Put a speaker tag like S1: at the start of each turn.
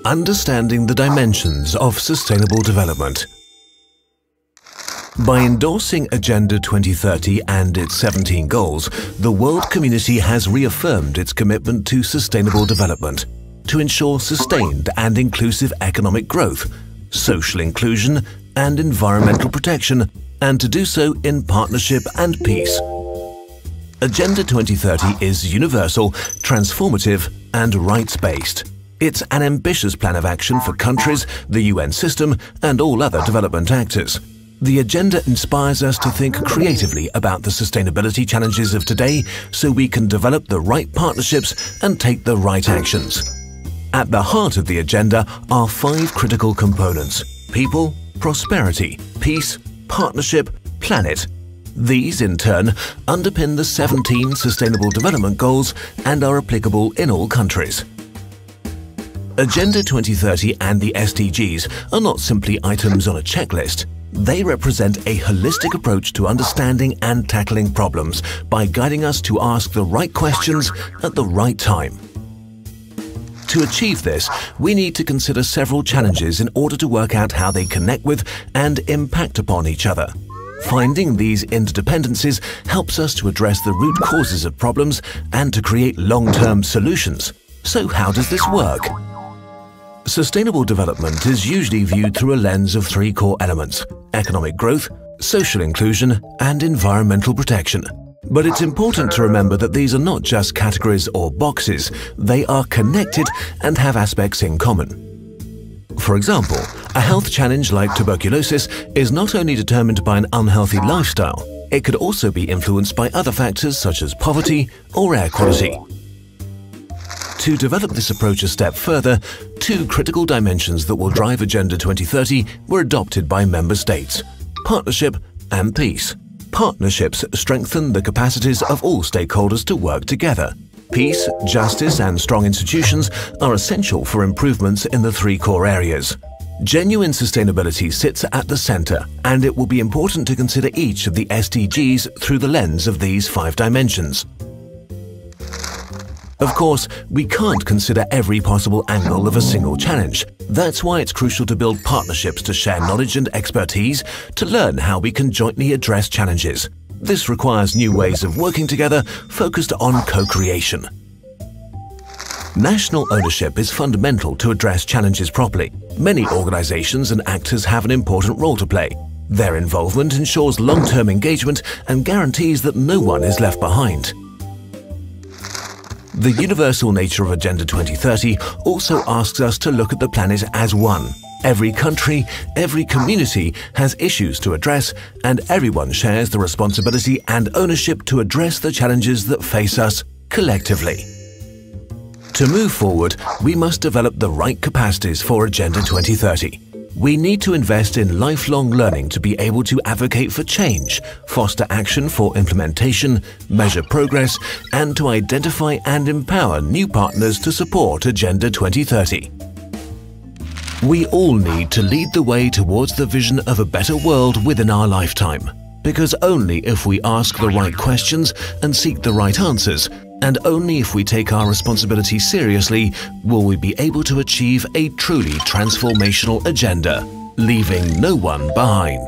S1: Understanding the dimensions of sustainable development. By endorsing Agenda 2030 and its 17 goals, the world community has reaffirmed its commitment to sustainable development, to ensure sustained and inclusive economic growth, social inclusion and environmental protection, and to do so in partnership and peace. Agenda 2030 is universal, transformative and rights-based. It's an ambitious plan of action for countries, the UN system and all other development actors. The agenda inspires us to think creatively about the sustainability challenges of today so we can develop the right partnerships and take the right actions. At the heart of the agenda are 5 critical components: people, prosperity, peace, partnership, planet. These, in turn, underpin the 17 Sustainable Development Goals and are applicable in all countries. Agenda 2030 and the SDGs are not simply items on a checklist. They represent a holistic approach to understanding and tackling problems by guiding us to ask the right questions at the right time. To achieve this, we need to consider several challenges in order to work out how they connect with and impact upon each other. Finding these interdependencies helps us to address the root causes of problems and to create long-term solutions. So how does this work? Sustainable development is usually viewed through a lens of 3 core elements: economic growth, social inclusion, and environmental protection. But it's important to remember that these are not just categories or boxes, they are connected and have aspects in common. For example, a health challenge like tuberculosis is not only determined by an unhealthy lifestyle, it could also be influenced by other factors such as poverty or air quality. To develop this approach a step further, 2 critical dimensions that will drive Agenda 2030 were adopted by member states: partnership and peace. Partnerships strengthen the capacities of all stakeholders to work together. Peace, justice and strong institutions are essential for improvements in the 3 core areas. Genuine sustainability sits at the center, and it will be important to consider each of the SDGs through the lens of these 5 dimensions. Of course, we can't consider every possible angle of a single challenge. That's why it's crucial to build partnerships to share knowledge and expertise, to learn how we can jointly address challenges. This requires new ways of working together, focused on co-creation. National ownership is fundamental to address challenges properly. Many organizations and actors have an important role to play. Their involvement ensures long-term engagement and guarantees that no one is left behind. The universal nature of Agenda 2030 also asks us to look at the planet as one. Every country, every community has issues to address, and everyone shares the responsibility and ownership to address the challenges that face us collectively. To move forward, we must develop the right capacities for Agenda 2030. We need to invest in lifelong learning to be able to advocate for change, foster action for implementation, measure progress, and to identify and empower new partners to support Agenda 2030. We all need to lead the way towards the vision of a better world within our lifetime, because only if we ask the right questions and seek the right answers, and only if we take our responsibility seriously, will we be able to achieve a truly transformational agenda, leaving no one behind.